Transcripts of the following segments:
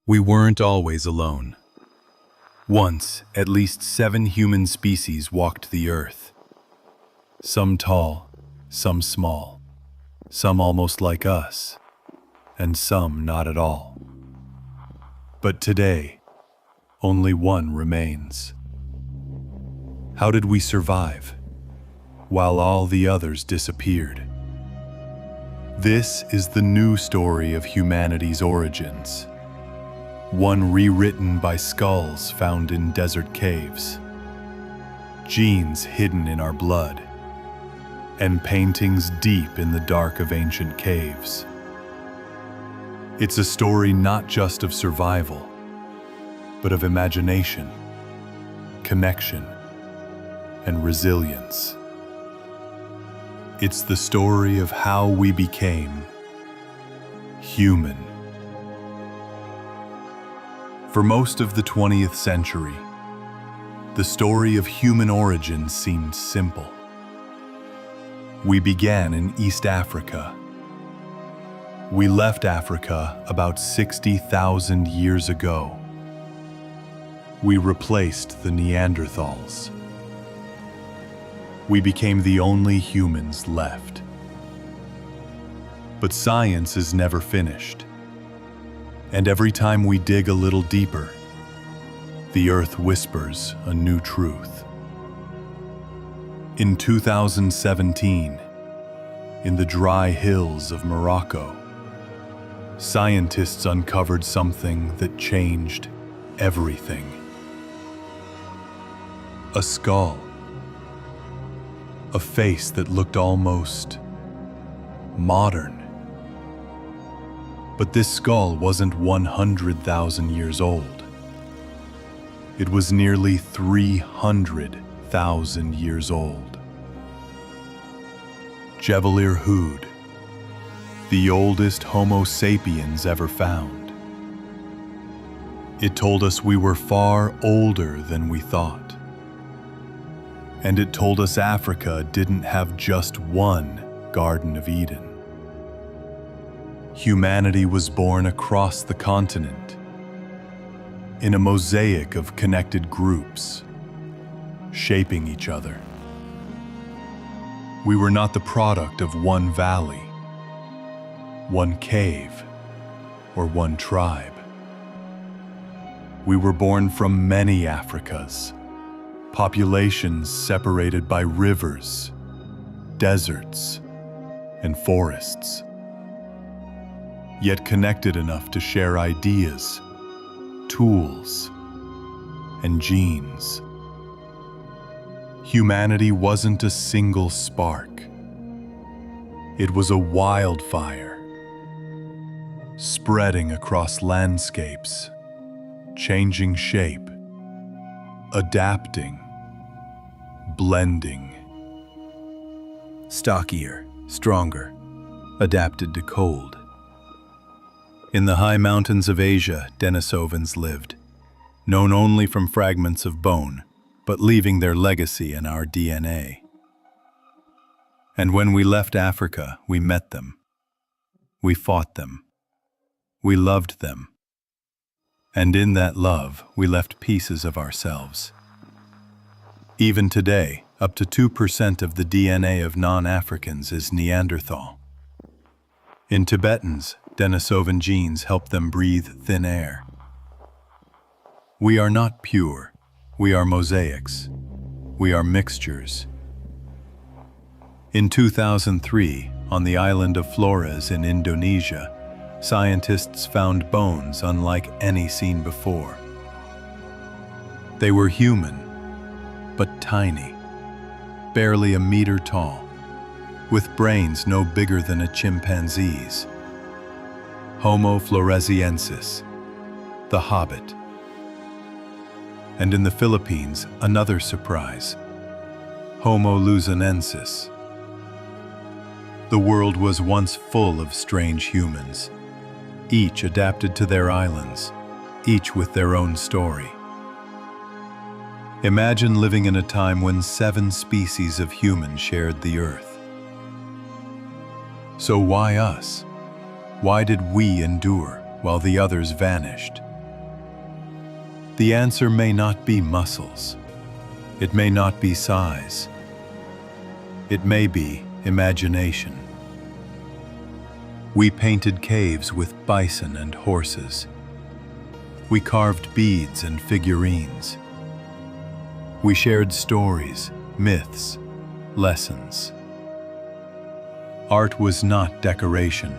We weren't always alone. Once, at least 7 human species walked the earth. Some tall, some small, some almost like us, and some not at all. But today, only one remains. How did we survive, while all the others disappeared? This is the new story of humanity's origins. One rewritten by skulls found in desert caves, genes hidden in our blood, and paintings deep in the dark of ancient caves. It's a story not just of survival, but of imagination, connection, and resilience. It's the story of how we became human. For most of the 20th century, the story of human origin seemed simple. We began in East Africa. We left Africa about 60,000 years ago. We replaced the Neanderthals. We became the only humans left. But science is never finished. And every time we dig a little deeper, the earth whispers a new truth. In 2017, in the dry hills of Morocco, scientists uncovered something that changed everything. A skull. A face that looked almost modern. But this skull wasn't 100,000 years old. It was nearly 300,000 years old. Jebel Hood, the oldest Homo sapiens ever found. It told us we were far older than we thought. And it told us Africa didn't have just one Garden of Eden. Humanity was born across the continent, in a mosaic of connected groups, shaping each other. We were not the product of one valley, one cave, or one tribe. We were born from many Africas, populations separated by rivers, deserts, and forests, yet connected enough to share ideas, tools, and genes. Humanity wasn't a single spark. It was a wildfire, spreading across landscapes, changing shape, adapting, blending. Stockier, stronger, adapted to cold. In the high mountains of Asia, Denisovans lived, known only from fragments of bone, but leaving their legacy in our DNA. And when we left Africa, we met them. We fought them. We loved them. And in that love, we left pieces of ourselves. Even today, up to 2% of the DNA of non-Africans is Neanderthal. In Tibetans, Denisovan genes help them breathe thin air. We are not pure. We are mosaics. We are mixtures. In 2003, on the island of Flores in Indonesia, scientists found bones unlike any seen before. They were human, but tiny, barely a meter tall, with brains no bigger than a chimpanzee's. Homo floresiensis, the Hobbit. And in the Philippines, another surprise, Homo luzonensis. The world was once full of strange humans, each adapted to their islands, each with their own story. Imagine living in a time when 7 species of humans shared the earth. So why us? Why did we endure while the others vanished? The answer may not be muscles. It may not be size. It may be imagination. We painted caves with bison and horses. We carved beads and figurines. We shared stories, myths, lessons. Art was not decoration.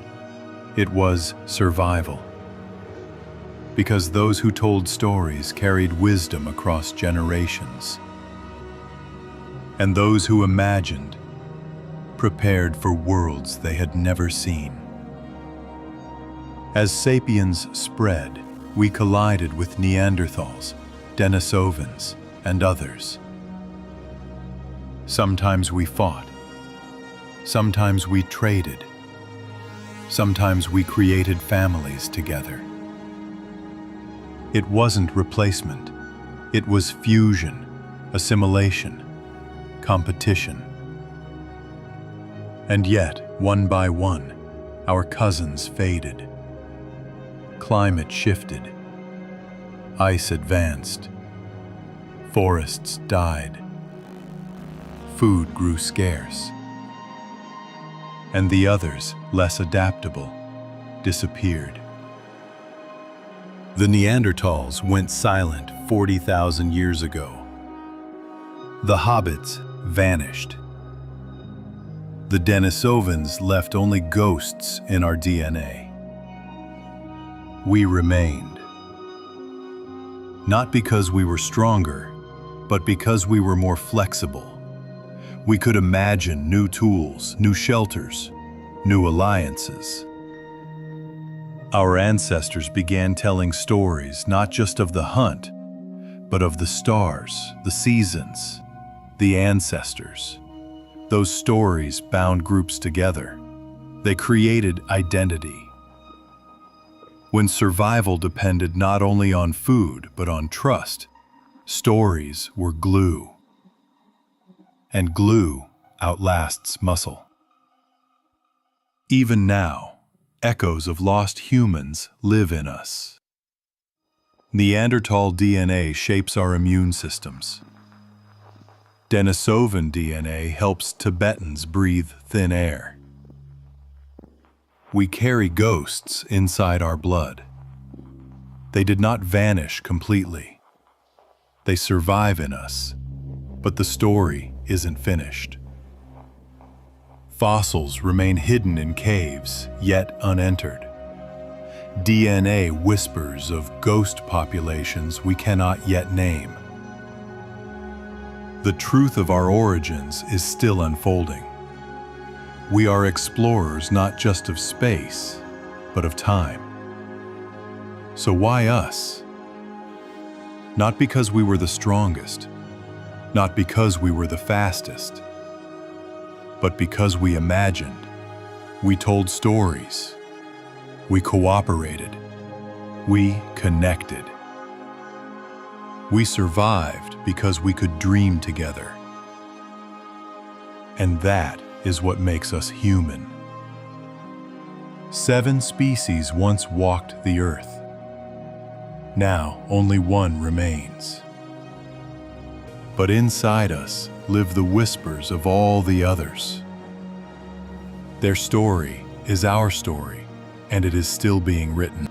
It was survival. Because those who told stories carried wisdom across generations. And those who imagined prepared for worlds they had never seen. As sapiens spread, we collided with Neanderthals, Denisovans, and others. Sometimes we fought. Sometimes we traded. Sometimes we created families together. It wasn't replacement. It was fusion, assimilation, competition. And yet, one by one, our cousins faded. Climate shifted. Ice advanced. Forests died. Food grew scarce. And the others, less adaptable, disappeared. The Neanderthals went silent 40,000 years ago. The Hobbits vanished. The Denisovans left only ghosts in our DNA. We remained. Not because we were stronger, but because we were more flexible. We could imagine new tools, new shelters, new alliances. Our ancestors began telling stories not just of the hunt, but of the stars, the seasons, the ancestors. Those stories bound groups together. They created identity. When survival depended not only on food, but on trust, stories were glue. And glue outlasts muscle. Even now, echoes of lost humans live in us. Neanderthal DNA shapes our immune systems. Denisovan DNA helps Tibetans breathe thin air. We carry ghosts inside our blood. They did not vanish completely. They survive in us, but the story isn't finished. Fossils remain hidden in caves, yet unentered. DNA whispers of ghost populations we cannot yet name. The truth of our origins is still unfolding. We are explorers not just of space, but of time. So why us? Not because we were the strongest, not because we were the fastest, but because we imagined, we told stories, we cooperated, we connected. We survived because we could dream together. And that is what makes us human. 7 species once walked the earth. Now only one remains. But inside us live the whispers of all the others. Their story is our story, and it is still being written.